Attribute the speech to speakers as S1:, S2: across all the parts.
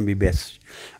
S1: MBBS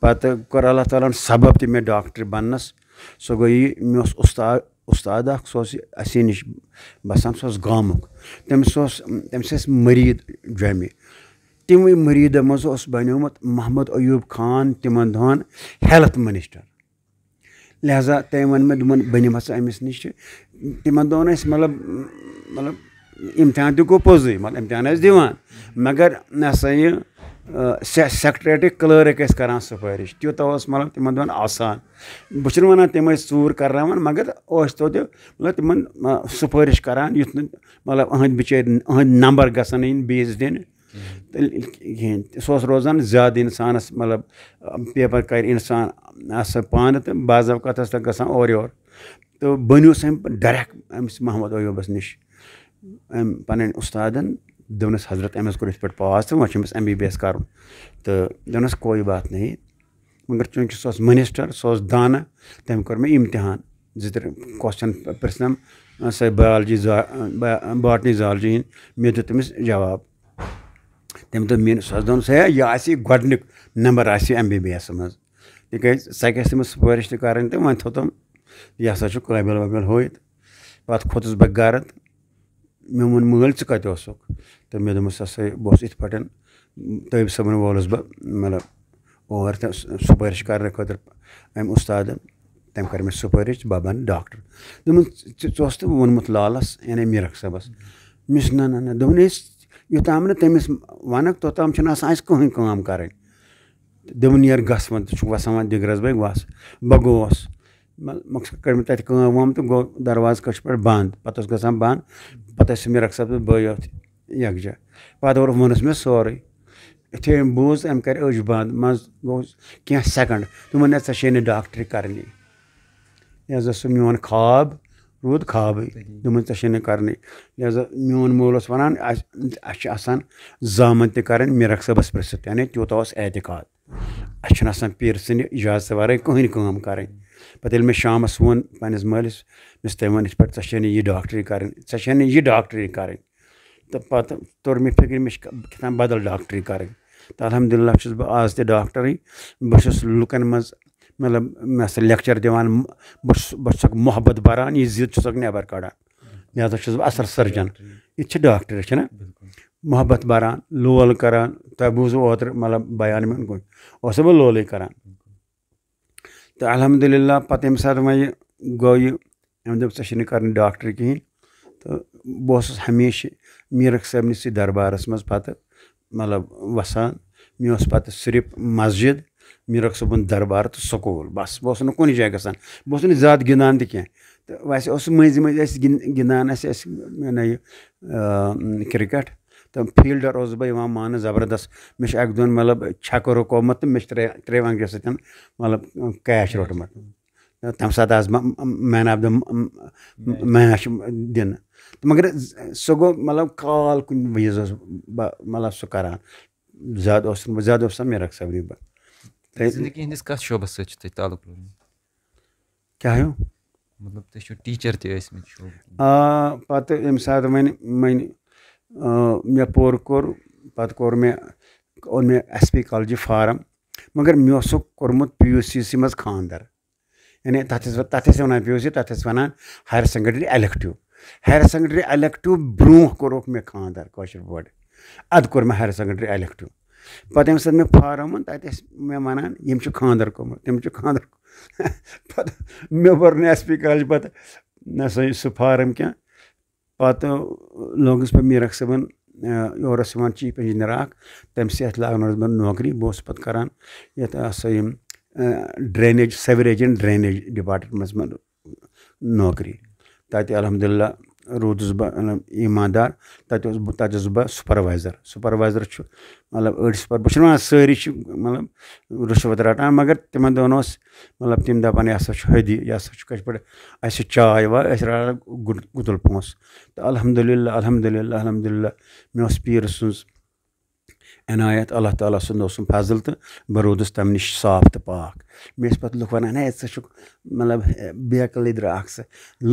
S1: پَتہٕ کوٚر اللہ تعالیٰ ہَن سبب تہِ مےٚ ڈاکٹر بَننَس سُہ گوٚو یہِ مےٚ اوس اُستاد اَکھ سُہ اوس اَسی نِش بَسان سُہ اوس گامُک تٔمِس ٲسۍ مٔریٖد جوٚمہِ تِموٕے مٔریٖدو منٛز اوس بَنیومُت محمد ایوٗب خان تِمن دۄہَن ہیٚلٕتھ مِنِسٹر لہذا تٔمۍ ووٚن مےٚ دوٚپُن بہٕ نِمہٕ ہسا أمِس نِش تِمن دۄہَن ٲسۍ مطلب اِمتحان تہِ گوٚو پوٚزُے مطلب اِمتحان ٲسۍ دِوان مگر یہِ ہسا یہِ سیکٹریٹٕکۍ کلٲرٕک ٲسۍ کران سُفٲرِش تیوٗتاہ اوس مطلب تِمن دۄہَن آسان بہٕ چھُنہٕ وَنان تِم ٲسۍ ژوٗر کرناوان مگر ٲسۍ توتہِ مطلب تِمن سُفٲرِش کران یُتھ نہٕ مطلب أہٕنٛدۍ بِچٲرۍ أہٕنٛدۍ نمبر گژھن نہٕ یِنۍ بیٚیِس دِنہٕ کِہینۍ سُہ اوس روزان زیادٕ اِنسانَس مطلب پیپر کرِ اِنسان آسان پانہٕ تہٕ بعض اوقات ٲس تَتھ گژھان اورٕ یورٕ تہٕ بٔنِوُس أمۍ ڈایریکٹ أمِس محمد ایوٗبَس نِش أمۍ پَنٕنۍ اُستادَن دوٚپنَس حضرت أمِس کوٚر یِتھ پٲٹھۍ پاس تہٕ وۄنۍ چھُ أمِس MBBS کَرُن تہٕ دوٚپنَس کویی بات نہیں مگر چوٗنٛکہِ سُہ اوس مِنِسٹر سُہ اوس دانا تٔمۍ کوٚر مےٚ اِمتحان 2-3 کوسچن پِرٛژھنَم سۄ بایولجی باٹنی زالجی ہِنٛدۍ مےٚ دیُت تٔمِس جواب تٔمۍ دوٚپ میٲنِس سۄ دوٚپنَس ہے یہِ آسہِ گۄڈٕنیُک نمبر آسہِ MBBS منٛز تِکیازِ سۄ گژھِ تٔمِس سُفٲرِش تہِ کَرٕنۍ تہٕ وۄنۍ تھوٚو تٔمۍ یہِ ہسا چھُ قٲبِل وٲبِل ہُہ یہِ پَتہٕ کھوٚتُس بہٕ گرٕ تہٕ مےٚ ووٚن مٲلۍ ژٕ کَتہِ اوسُکھ تہٕ مےٚ دوٚپمَس ہسا بہٕ اوسُس یِتھ پٲٹھۍ طٲبِب صٲبَن وولُس بہٕ مطلب اور تہٕ سُفٲرِش کرنہٕ خٲطرٕ أمۍ اُستادَن تٔمۍ کٔر مےٚ سُفٲرِش بہٕ بَنہٕ ڈاکٹر دوٚپُن ژٕ اوسُتھ ووٚنمُت لالَس یعنی میٖرَخ صٲبَس مےٚ چھُس نہ دوٚپُن أسۍ یوٚتام نہٕ تٔمِس وَنَکھ توٚتام چھُنہٕ آسان اَسہِ کٕہٕنۍ کٲم کَرٕنۍ دوٚپُن نیرٕ گژھ وۄنۍ ژٕ چھُکھ وَسان وۄنۍ دِگرَس بٲگۍ وَس بہٕ گوس مۄخصر کٔر مےٚ تَتہِ کٲم وٲم تہٕ گوٚو دروازٕ کٔشۍ پٲٹھۍ بنٛد پَتہٕ اوس گژھان بنٛد پَتہٕ ٲسۍ سُہ میٖرَخ صٲب تہٕ بٲے یوت یَکجاہ پَتہٕ ووٚنُس مےٚ سورُے یُتھُے أمۍ بوٗز أمۍ کَرِ أچھ بنٛد منٛزٕ گوٚو کینٛہہ سٮ۪کنٛڈ دوٚپُن ہے ژےٚ چھے نہٕ ڈاکٹرٛی کَرنی لہذا سُہ میون خواب روٗد خوابٕے دوٚپُن ژےٚ چھے نہٕ کَرنی لہذا میون مول اوس وَنان اَسہِ چھِ آسان زامَن تہِ کَرٕنۍ میٖرَخ صٲبَس پِرٛژھِتھ یعنی تیوٗتاہ اوس اعتقاد اَسہِ چھُنہٕ آسان پیٖرٕ سٕنٛدِ اِجازتہٕ وَرٲے کٕہٕنۍ کٲم کَرٕنۍ پَتہٕ ییٚلہِ مےٚ شامَس ووٚن پنٛنِس مٲلِس یُس تٔمۍ ووٚن یِتھ پٲٹھۍ ژےٚ چھے نہٕ یہِ ڈاکٹرٛی کَرٕنۍ ژےٚ چھے نہٕ یہِ ڈاکٹرٛی کَرٕنۍ تہٕ پَتہٕ توٚر مےٚ فِکرِ مےٚ چھِ کیٛاہتام بدل ڈاکٹرٛی کَرٕنۍ تہٕ الحمدُاللہ چھُس بہٕ آز تہِ ڈاکٹرٕے بہٕ چھُس لُکَن منٛز مطلب مےٚ ہسا لیکچَر دِوان بہٕ چھُسکھ محبت بَران یہِ ضِد چھُسکھ نٮ۪بر کَڑان لہذا چھُس بہٕ اَصٕل سٔرجَن یہِ تہِ چھِ ڈاکٹر چھِنہ محبت بَران لول کَران تۄہہِ بوٗزوُ اوترٕ مطلب بیان میون کُن اوسُس بہٕ لولٕے کَران تہٕ الحمدُاللہ پَتہٕ ییٚمہِ ساتہٕ وۄنۍ یہِ گوٚو یہِ أمۍ دوٚپ ژےٚ چھے نہٕ کَرٕنۍ ڈاکٹرٛی کِہیٖنۍ تہٕ بہٕ اوسُس ہمیشہِ میٖرَخ صٲبنِسٕے دربارَس منٛز پَتہٕ مطلب وَسان مےٚ اوس پَتہٕ صرف مسجِد میٖرَخ صٲبُن دربار تہٕ سکوٗل بَس بہٕ اوسُس نہٕ کُنہِ جایہِ گژھان بہٕ اوسُس نہٕ زیادٕ گِنٛدان تہِ کینٛہہ تہٕ ویسے اوس مٔنٛزۍ مٔنٛزۍ ٲسۍ گِنٛدان ٲسۍ یہِ کِرکَٹ تہٕ فیٖلڈَر اوسُس بہٕ یِوان ماننہٕ زبردست مےٚ چھُ اَکہِ دۄن مطلب چھکہٕ رُکومُت تہٕ مےٚ چھِ ترٛےٚ وَنٛگریو سۭتۍ مطلب کیچ روٚٹمُت تَمہِ ساتہٕ آس بہٕ مین آف دَ میچ دِنہٕ تہٕ مگر سُہ گوٚو مطلب کال کُنہِ وِزِ اوسُس بہٕ مطلب سُہ کَران زیادٕ اوسُس نہٕ بہٕ زیادٕ اوسُس میٖرَخ صٲبنٕے بہٕ
S2: زندگی ہِنٛدِس کَتھ شوبَس سۭتۍ چھُ تۄہہِ تعلُق روٗدمُت
S1: کیٛاہ ہیوٗ
S2: مطلب تُہۍ چھِو ٹیٖچَر تہِ ٲسۍمٕتۍ
S1: پَتہٕ ییٚمہِ ساتہٕ وۄنۍ مےٚ کوٚر پَتہٕ اوٚن مےٚ SP کالجہِ فارَم مگر مےٚ اوسُکھ کوٚرمُت PUC منٛز خانٛدر یعنی تَتھ ٲسۍ وَنان PUC تَتھ ٲسۍ وَنان ہایر سیٚکنڈری اٮ۪لٮ۪کٹِو برونٛہہ کوٚرُکھ مےٚ خانٛدر کٲشِر پٲٹھۍ اَدٕ کوٚر مےٚ ہایر سیٚکنڈری اٮ۪لٮ۪کٹِو پَتہٕ ییٚمہِ ساتہٕ مےٚ فارَم اوٚن تَتہِ ٲسۍ مےٚ وَنان یِم چھِ خانٛدر کوٚرمُت تٔمِس چھُ خانٛدر پَتہٕ مےٚ بوٚر نہٕ SP کالجہِ پَتہٕ نہ سا سُہ فارَم کینٛہہ پَتہٕ لوگُس بہٕ میٖرَخ صٲبَن یورٕ اوس یِوان چیٖف اِنجیٖنَر اَکھ تٔمۍ سۭتۍ لاگنووُس بہٕ نوکری بہٕ اوسُس پَتہٕ کَران یَتھ ہسا یِم ڈرٛینیج سیوریج اینٛڈ ڈرٛینیج ڈِپاٹمنٹَس منٛز نوکری تَتہِ الحمدُاللہ روٗدُس بہٕ ایٖماندار تَتہِ اوسُس بہٕ سُپَروایزَر چھُ مطلب أڑۍ بہٕ چھُس وَنان سٲری چھِ مطلب رُشوَت رَٹان مگر تِمَن دۄہَن اوس مطلب تِم دَپان یہِ ہسا چھُ حٔدی یہِ ہسا چھُ کِتھ پٲٹھۍ اَسہِ چھِ چاے واے أسۍ رَٹان گُتُل پونٛسہٕ تہٕ الحمدُاللہ مےٚ اوس پیٖرٕ سٕنٛز عنایت اللہ تعالیٰ سُنٛد اوسُم فضل تہٕ بہٕ روٗدُس تَمہِ نِش صاف تہٕ پاک. مےٚ ٲسۍ پَتہٕ لُکھ وَنان ہے ژٕ چھُکھ مطلب بیکہٕ لیٚدرٕ اَکھ ژٕ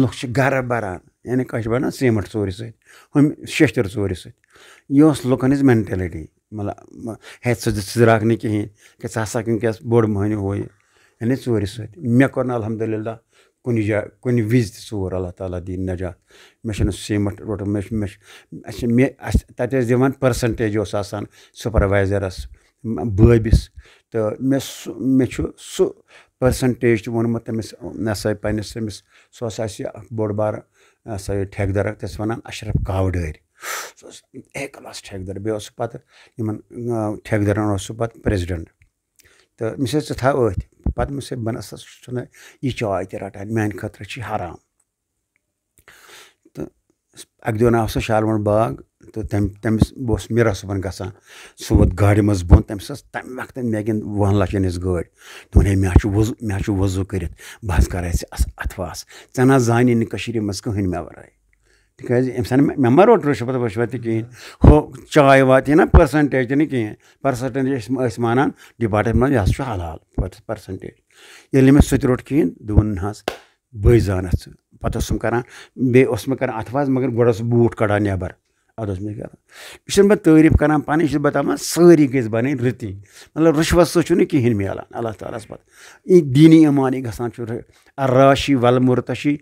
S1: لُکھ چھِ گَرٕ بَران یعنی کٲشِر پٲٹھۍ سیٖمَٹھ ژوٗرِ سۭتۍ ہُمہِ شیشتٕر ژوٗرِ سۭتۍ. یہِ اوس لُکَن ہِنٛز مٮ۪نٹیلِٹی مطلب ہے ژٕ درٛاکھ نہٕ کِہیٖنۍ کہِ ژٕ ہسا وٕنکٮ۪س بوٚڑ مٔہنیوٗ ہُہ یہِ یعنی ژوٗرِ سۭتۍ. مےٚ کوٚر نہٕ الحمدُاللہ کُنہِ جایہِ کُنہِ وِزِ تہِ ژوٗر اللہ تعالیٰ دِیِن نجات. مےٚ چھُنہٕ سیٖمَٹھ روٚٹمُت اَسہِ تَتہِ ٲسۍ دِوان پٔرسَنٹیج اوس آسان سُپَروایزَرَس بٲبِس تہٕ مےٚ چھُ سُہ پٔرسَنٹیج تہِ ووٚنمُت تٔمِس مےٚ ہسا پنٛنِس تٔمِس سُہ ہسا اَسہِ اَکھ بوٚڑ بارٕ ہسا یہِ ٹھیکہٕ دَر تَس وَنان اَشرف کاوڈٲرۍ سُہ اوس اے کلاس ٹھیکہٕ دَر بیٚیہِ اوس سُہ پَتہٕ یِمَن ٹھیکہٕ دَرَن اوس سُہ پَتہٕ پرٛٮ۪زِڈَنٛٹ تہٕ مےٚ ژٕ تھاو أتھۍ پَتہٕ مےٚ بہٕ نَسا چھُنہٕ یہِ چاے تہِ رَٹان میٛانہِ خٲطرٕ چھِ حرام. تہٕ اَکہِ دۄہ آو سُہ شالمور باغ تہٕ تٔمِس بہٕ اوسُس میٖرا صٲبُن گژھان سُہ ووت گاڑِ منٛز بۄن تٔمِس ٲس تَمہِ وقتہٕ مےٚ گِنٛد 10 لَچھَن ہِنٛز گٲڑۍ دوٚپُن ہے مےٚ چھُ وضوٗ کٔرِتھ بہٕ حظ کَرے ژےٚ اَتھواس ژےٚ نہ زانی نہٕ کٔشیٖرِ منٛز کٕہٕنۍ مےٚ وَرٲے تِکیٛازِ أمۍ سَن مےٚ ما روٚٹ رُشوَت تہِ کِہیٖنۍ ہُہ چاے واتہِ ہے نہ پٔرسَنٹیج تہِ نہٕ کِہیٖنۍ پٔرسَنٹیج ٲسۍ مانان ڈِپاٹَمٮ۪نٛٹ یہِ ہسا چھُ حلال پٔرسَنٹیج ییٚلہِ نہٕ مےٚ سُہ تہِ روٚٹ کِہیٖنۍ دوٚپُن نہ حظ بٕے زانَتھ ژٕ. پَتہٕ اوسُم کَران بیٚیہِ اوس مےٚ کَران اَتھواس مگر گۄڈٕ اوس بوٗٹھ کَڑان نٮ۪بَر اَدٕ اوس مےٚ کَران. یہِ چھُنہٕ بہٕ تعٲریٖف کَران پَنٕنۍ یہِ چھُس بہٕ دَپان سٲری گٔژھۍ بَنٕنۍ رٕتی مطلب رُشوَت سۭتۍ چھُنہٕ کِہیٖنۍ میلان اللہ تعالیٰ ہَس پَتہٕ یہِ دیٖنی اِمانی گژھان چھُ راشی وَلمُرتشی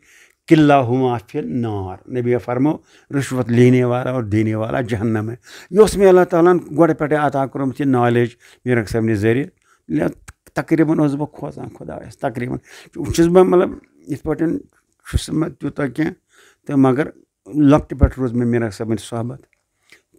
S1: قلعہ ہُما فِل نار نبی فرمو رُشوت لینے والا اور دینے والا جہنم ہے. یہِ اوس مےٚ اللہ تعالیٰ ہَن گۄڈٕ پٮ۪ٹھَے عطا کوٚرمُت یہِ نالیج میٖرک صٲبنہِ ذٔریعہٕ تقریٖباً اوسُس بہٕ کھوژان خۄدایَس تقریٖباً چھُس بہٕ مطلب یِتھ پٲٹھۍ چھُس نہٕ تیوٗتاہ کینٛہہ تہٕ مگر لۄکٹہِ پٮ۪ٹھ روٗز مےٚ میٖرک صٲبٕنۍ صحبت.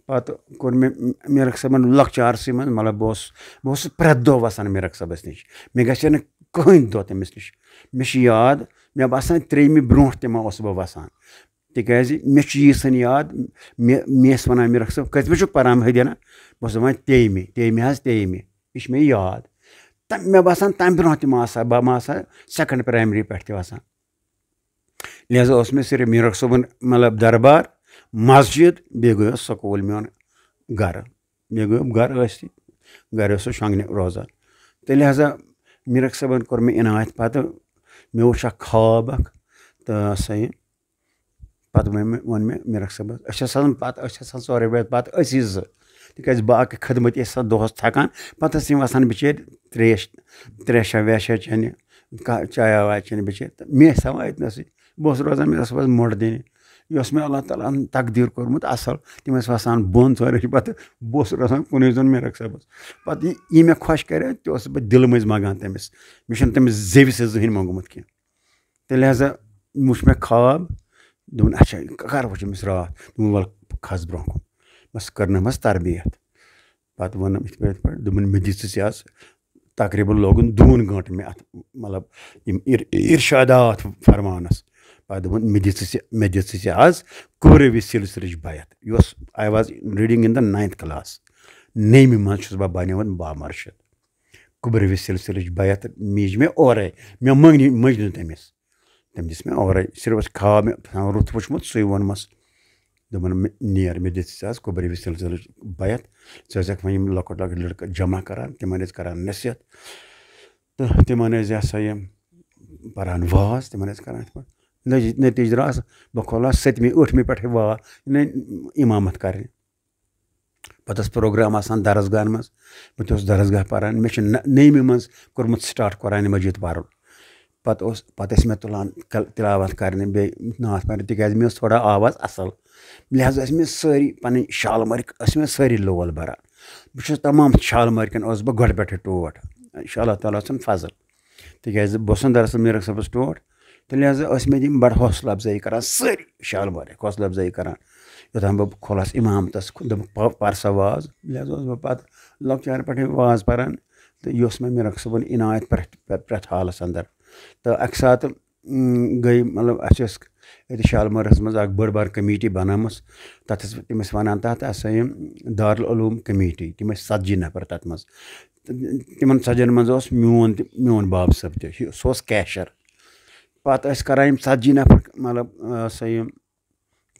S1: پَتہٕ کوٚر مےٚ میٖرک صٲبَن لۄکچارسٕے منٛز مطلب بہٕ اوسُس پرٛٮ۪تھ دۄہ وَسان میٖرک صٲبَس نِش مےٚ گژھِ ہا نہٕ کٕہٕنۍ دۄہ تٔمِس نِش. مےٚ چھُ یاد مےٚ باسان 3مہِ برونٛٹھ تہِ ما اوسُس بہٕ وَسان تِکیٛازِ مےٚ چھُ ییٖژَن یاد مےٚ ٲسۍ وَنان میٖرک صٲب کٔژمہِ چھُکھ پَران ہدینا بہٕ اوسُس دَپان 3مہِ حظ 3مہِ یہِ چھُ مےٚ یاد. مےٚ باسان تَمہِ برونٛہہ تہِ ما آسہٕ ہا بہٕ ما آسہٕ ہا 2nd پرٛایمری پٮ۪ٹھ تہِ وَسان. لہذا اوس مےٚ صرف میٖرک صٲبُن مطلب دربار مسجد بیٚیہِ گٔیو سکوٗل میون گرٕ بیٚیہِ گٔیو گرٕ ٲسۍ گرِ اوس سُہ شۄنٛگنہِ روزان تہٕ لہذا میٖرک صٲبَن کوٚر مےٚ عنایت پَتہٕ مےٚ وٕچھ اکھ خاب اکھ تہٕ سا یہِ پَتہٕ ووٚن مےٚ میٖرک صٲبَس أسۍ ٲسۍ آسان ژورے بَجہِ پَتہٕ أسی 2 تِکیٛازِ باقٕے خدمت ٲسۍ آسان دۄہَس تھکان پَتہٕ ٲسۍ یِم وَسان بِچٲرۍ ترٛیشا ویشا چٮ۪نہِ کانٛہہ چایا وایا چٮ۪نہِ بِچٲرۍ تہٕ مےٚ ٲسۍ تھاوان أتنَسٕے بہٕ اوسُس روزان میٖرک صٲبَس موٚٹھ دِنہِ یہِ اوس مےٚ اللہ تعالیٰ ہَن تقدیٖر کوٚرمُت اَصٕل تِم ٲسۍ وَسان بۄن ژورِ پَتہٕ بہٕ اوسُس روزان کُنُے زوٚن میٖرک صٲبَس. پَتہٕ یہِ مےٚ خۄش کَرے تہِ اوسُس بہٕ دِلہٕ مٔنٛزۍ منٛگان تٔمِس مےٚ چھُنہٕ تٔمِس زیٚوِ سۭتۍ زٕہٕنۍ موٚنگمُت کینٛہہ تہٕ لہذا وٕچھ مےٚ خاب دوٚپُن اچھا کَر وٕچھ أمِس راتھ دوٚپُن وَلہٕ کھس برونٛہہ کُن بَس کٔرنَمَس تربیت. پَتہٕ ووٚنُم یِتھ پٲٹھۍ دوٚپُن مےٚ دِ ژٕ آز تقریٖباً لوگُن 2 گٲنٛٹہٕ مےٚ اَتھ مطلب یِم اِرشادات فرماونَس. پَتہٕ دوٚپُن مےٚ دِ ژٕ آز قُبرِ سِلسِلٕچ بیت یہِ اوس I was reading in the 9th class 9مہِ منٛز چھُس بہٕ بَنیومُت بامرشد. قُبرِ سِلسِلٕچ بیت میٖج مےٚ اورَے مےٚ مٔنٛج نہٕ تٔمِس تٔمۍ دِژ مےٚ اورَے صرف خاب مےٚ رُت وٕچھمُت سُے ووٚنمَس دوٚپُن نیر مےٚ دِ ژٕ آز قُبرِ سِلسِلٕچ بیت ژٕ ٲسۍزَکھ وۄنۍ یِم لۄکٕٹۍ لۄکٕٹۍ لٔڑکہٕ جمع کَران تِمَن ٲسۍ کَران نصیحت تہٕ تِمَن ٲسۍ یہِ ہسا یہِ پَران واز تِمَن ٲسۍ کَران یِتھ پٲٹھۍ نٔتیٖجہٕ درٛاو بہٕ کھولاس 7مہِ 8مہِ پٮ۪ٹھَے اِمامت کَرنہِ. پَتہٕ اوس پرٛوگرام آسان درسگاہَن منٛز بہٕ تہِ اوسُس درسگاہ پَران مےٚ چھُ 9مہِ منٛز کوٚرمُت سٹاٹ قرآنِ مجیٖد پَرُن. پَتہٕ ٲسۍ مےٚ تُلان تِلاوت کَرنہِ بیٚیہِ نعت پَرنہِ تِکیٛازِ مےٚ ٲس تھوڑا آواز اَصٕل لہذا ٲسۍ مےٚ سٲری پَنٕنۍ شالمٲرۍ ٲسۍ مےٚ سٲری لول بَران. بہٕ چھُس تمام شالمٲرۍ اوسُس بہٕ گۄڈٕ پٮ۪ٹھٕے ٹوٹھ یہِ چھُ اللہ تعالیٰ سُنٛد فضل تِکیٛازِ بہٕ اوسُس دراصل میٖرک صٲبَس ٹوٹھ تہٕ لہذا ٲسۍ مےٚ یِم بَڑٕ حوصلہٕ اَفضٲیی کَران سٲری شالمٲرۍ حوصلہٕ اَفضٲیی کَران یوٚتام بہٕ کھولاس اِمامتَس دوٚپُکھ پَر سا واز لہذا اوسُس بہٕ پَتہٕ لۄکچارٕ پٮ۪ٹھٕے واز پَران تہٕ یہِ اوس مےٚ میٖرک صٲبُن عنایت پرٛٮ۪تھ حالَس اَنٛدر. تہٕ اَکہِ ساتہٕ گٔے مطلب اَسہِ ٲس ییٚتہِ شالمٲرَس منٛز اَکھ بٔڑ بار کٔمیٖٹی بَنٲومٕژ تَتھ ٲسۍ تِم ٲسۍ وَنان تَتھ ہسا یِم دارالعلوٗم کٔمیٖٹی تِم ٲسۍ 40 نفر تَتھ منٛز تہٕ تِمن 40 منٛز اوس میون باب صٲب تہِ سُہ اوس کیشَر. پَتہٕ ٲسۍ کَران یِم 40 نفر مطلب سا یِم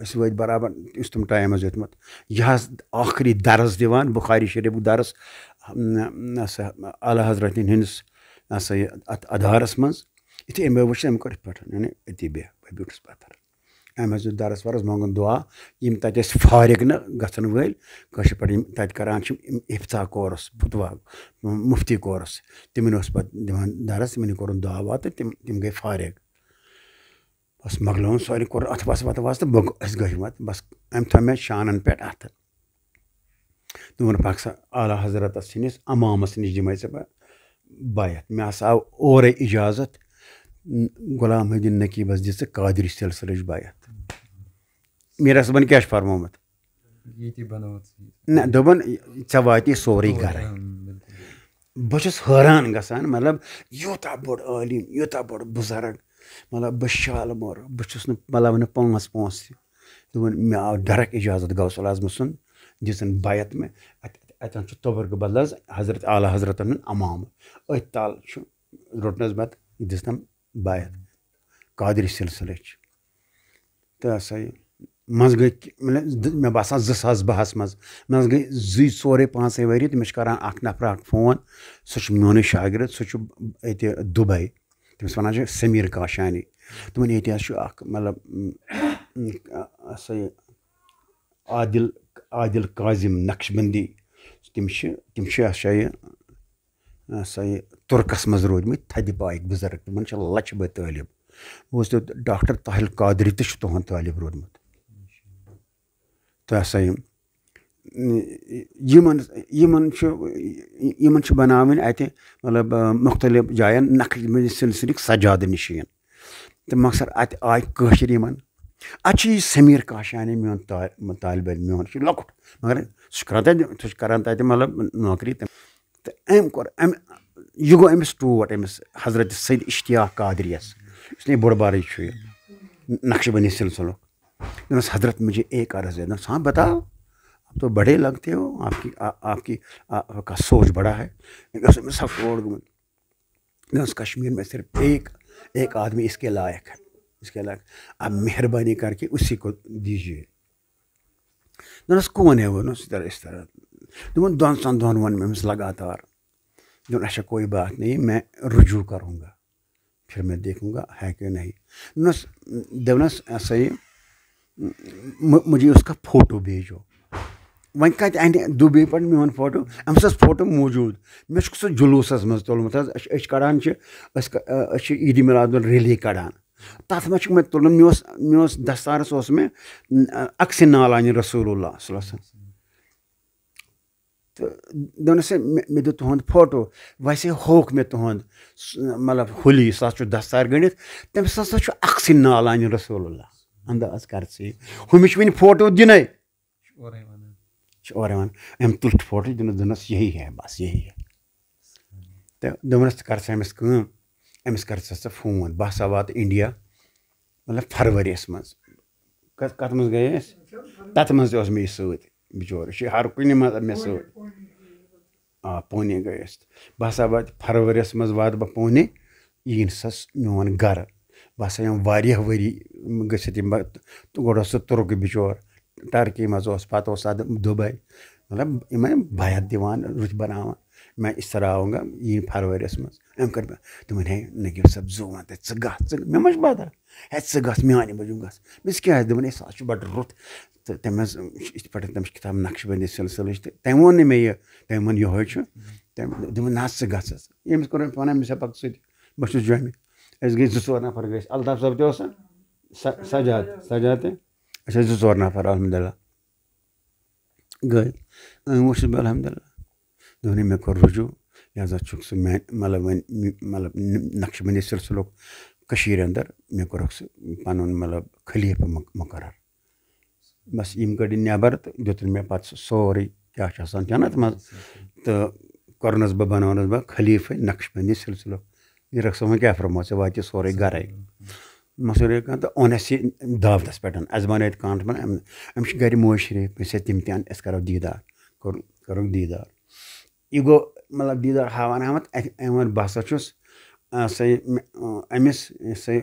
S1: أسۍ وٲتۍ برابر یُس تِم ٹایم اوس دیُتمُت یہِ حظ ٲخری درس دِوان بُخاری شریٖفُک درس سا اعلیٰ حضرتن ہِنٛدِس ہسا یہِ اَتھ اَدارَس منٛز یِتھُے أمۍ وٕچھ أمۍ کوٚر یِتھ پٲٹھۍ یعنی أتی بیٚہہ بہٕ بیوٗٹھُس پَتھر أمۍ حظ دیُت درس ورس منٛگُن دُعا یِم تَتہِ ٲسۍ فارغ نہٕ گژھن وٲلۍ کٲشِر پٲٹھۍ یِم تَتہِ کران چھِ اِفتاح کورس فتوا مُفتی کورس تِمن اوس پَتہٕ دِوان درس تِمن کوٚرُن دُعا وُعا تہٕ تِم گٔے فارغ بس مۄکلووُن سورُے کوٚر اَتھٕ وَس تہٕ أسۍ گٔے بس أمۍ تھوٚو مےٚ شانن پٮ۪ٹھ اَتھٕ دوٚپُن پَکھ سا اعلیٰ حضرتس سٕنٛدِس اَمامس نِش دِمے ژےٚ بہٕ بیعت مےٚ ہسا آو اورے اِجازت غلام محدیٖن نقیٖبس دِ ژٕ قادری سِلسِلٕچ بیعت میٖر صٲبن کیٛاہ چھُ فرمومُت نہ دوٚپُن ژےٚ واتی سورُے گرے بہٕ چھُس حٲران گژھان مطلب یوٗتاہ بوٚڑ عٲلِم یوٗتاہ بوٚڑ بُزرگ مطلب بہٕ شالہٕ مور بہٕ چھُس نہٕ مطلب نہٕ پانٛژھ تہِ دوٚپُن مےٚ آو ڈایریکٹ اِجازت غوثُل اعظمہٕ سُنٛد دِژٕن بیعت مےٚ اَتٮ۪ن چھُ تبرکہٕ بدل حظ حضرت اعلیٰ حضرتن ہُنٛد اَمامہٕ أتھۍ تل چھُ روٚٹنَس بَتہٕ یہِ دِژنَم بیعت قادری سِلسِلٕچ تہٕ ہسا یہِ منٛزٕ گٔے مطلب مےٚ باسان 2012 منٛز گٔے 2-4-5 ؤری تٔمِس چھُ کران اکھ نفر اکھ فون سُہ چھُ میونُے شاگرد سُہ چھُ ییٚتہِ دُبے تٔمِس وَنان چھِ سمیٖر کاشانی دوٚپُن ییٚتہِ حظ چھُ اکھ مطلب ہسا یہِ عادل قاظم نقشبندی تِم چھِ ہسا یہِ تُرکس منٛز روٗدمٕتۍ تھدِ پایِکۍ بُزرگ تِمن چھِ لچھِ بٔدۍ طٲلب بوٗزتو ڈاکٹر طاہِر قادری تہِ چھُ تُہُنٛد طٲلب روٗدمُت تہٕ ہسا یِمن چھُ بناوٕنۍ اَتہِ مطلب مُختٔلِف جاین نقشبندی سِلسِلٕکۍ سجادٕ نِشیٖن تہٕ مۄخصر اَتہِ آے کٲشِر یِمن اَتہِ چھُ یہِ سمیٖر کاشانی میون طالبہِ علم میون چھُ لۄکُٹ مگر سُہ چھُ کران تَتہِ مطلب نوکری تہٕ أمۍ کوٚر یہِ گوٚو أمِس ٹوٹھ أمِس حضرت سید اشتیاق قادریَس اس لیے بوٚڑ بارٕے چھُ یہِ نقشبندی سِلسِلُک دوٚپنَس حضرت مجھے ایک عرض ہے دوٚپنَس ہاں بتاؤ اب تو بڑے لگتے ہو آپ کا سوچ بڑا ہے اوس أمِس سپورٹ گوٚمُت دوٚپنَس کشمیٖر میں صرف ایک آدمی اس کے لائق ہے اب مہربانی کر کے اسی کو دیجیے دوٚپنَس کون ہے وہ اس طرح دوٚپُن دۄن ووٚن مےٚ أمِس لگاتار دوٚپُن اچھا کوئی بات نہیں میں رجوع کروں گا پھر میں دیکھوں گا ہے کہ نہیں دوٚپنَس ہسا یہِ مجھے اس کا فوٹو بھیجو وۄنۍ کَتہِ اَنہِ دُبے پٮ۪ٹھ میون فوٹو أمِس اوس فوٹو موٗجوٗد مےٚ چھُکھ سُہ جلوٗسَس منٛز تُلمُت حظ أسۍ کَڑان چھِ أسۍ چھِ عیٖدِ میٖلاد ریلی کَڑان تَتھ منٛز چھُکھ مےٚ تُلُن مےٚ اوس دستارَس اوس مےٚ عکسِ نالانہِ رسوٗل اللہ صلی اللہ علیہ وسلم تہٕ دوٚپنَس مےٚ دیُت تُہُنٛد فوٹو ویسے ہووُکھ مےٚ تُہُنٛد مطلب ہولی سُہ حظ چھُ دستار گٔنڈِتھ تٔمِس ہسا چھُ عکسِ نالانہِ رسوٗل اللہ انداز کر ژٕ ہُمِس چھُ وٕنہِ فوٹو دِنَے چھُ اورٕ یِوان أمۍ تُل فوٹو دوٚپنَس یہی ہے بس یہی ہے تہٕ دوٚپنَس ژٕ کر سا أمِس کٲم أمِس کر ژٕ فون بہٕ ہسا واتہٕ اِنڈیا مطلب فرؤریَس منٛز کَتھ منٛز گٔیے أسۍ تَتھ منٛز تہِ اوس مےٚ یہِ سۭتۍ بِچور یہِ چھُ ہر کُنہِ منٛز مےٚ سۭتۍ پوٗنے گٔے أسۍ بہٕ ہسا واتہٕ فرؤریَس منٛز واتہٕ بہٕ پوٗنے یہِ نہٕ سا میون گرٕ بہٕ ہسا یِم واریاہ ؤری گٔژھِتھ یِم بہٕ گۄڈٕ اوس سُہ تُرک بِچور ٹرکی منٛز اوس پَتہٕ اوس اَدٕ دُبے مطلب یِمَے بیعت دِوان رٕتۍ بَناوان میں اِس طرح آوُنٛگا یی فرؤریَس منٛز أمۍ کٔر مےٚ دوٚپُن ہے نقیٖب صٲب زٕ وَن تَتہِ ژٕ گژھ مےٚ ما چھُ پَتہ ہے ژٕ گژھ میٛانہِ موٗجوٗب گژھ مےٚ کیٛاہ آسہِ دوٚپُن ہے سُہ حظ چھُ بَڑٕ رُت تہٕ تٔمۍ حظ یِتھ پٲٹھۍ تٔمِس چھِ کِتاب نقشبندی سِلسِلٕچ تہٕ تٔمۍ ووٚن نہٕ مےٚ یہِ تٔمۍ ووٚن یِہوے چھُ تٔمۍ دوٚپُن نہ حظ ژٕ گژھ حظ ییٚمِس کوٚر مےٚ وَنان مےٚ چھا پَتہٕ سۭتۍ بہٕ چھُس جۄمہِ أسۍ گٔے 2-4 نفر گٔے أسۍ الطاف صٲب تہِ اوس سجاد تہِ أسۍ ٲسۍ 2-4 نفر الحمدُاللہ گٔے وٕچھُس بہٕ الحمدُاللہ دوٚپُن مےٚ کوٚر رجوٗع لہٰذا چھُکھ ژٕ مطلب وۄنۍ مطلب نقشبندی سِلسِلُک کٔشیٖرِ اَندر مےٚ کوٚرُکھ سُہ پَنُن مطلب خلیٖفہٕ مُقرر بس یِم کٔڑِنۍ نٮ۪بر تہٕ دیُتُن مےٚ پَتہٕ سُہ سورُے کیٛاہ چھُ آسان چھَنہ اَتھ منٛز تہٕ کوٚرنَس بہٕ بَنوونَس بہٕ خلیٖفہٕ نقشبندی سِلسِلُک میٖرَخ صٲبن کیٛاہ فرموو ژےٚ واتی سورُے گرے مَسورے کانٛہہ تہٕ اوٚن اَسہِ یہِ دعوتَس پٮ۪ٹھ اَزمان عید کانٛٹھ أمِس چھِ گرِ موج شریٖف أسۍ تِم تہِ اَن أسۍ کَرو دیٖدار کوٚرُکھ دیٖدار یہِ گوٚو مطلب دیٖدار ہاوان أمۍ ووٚن بہٕ ہسا چھُس سا یہِ أمِس سا یہِ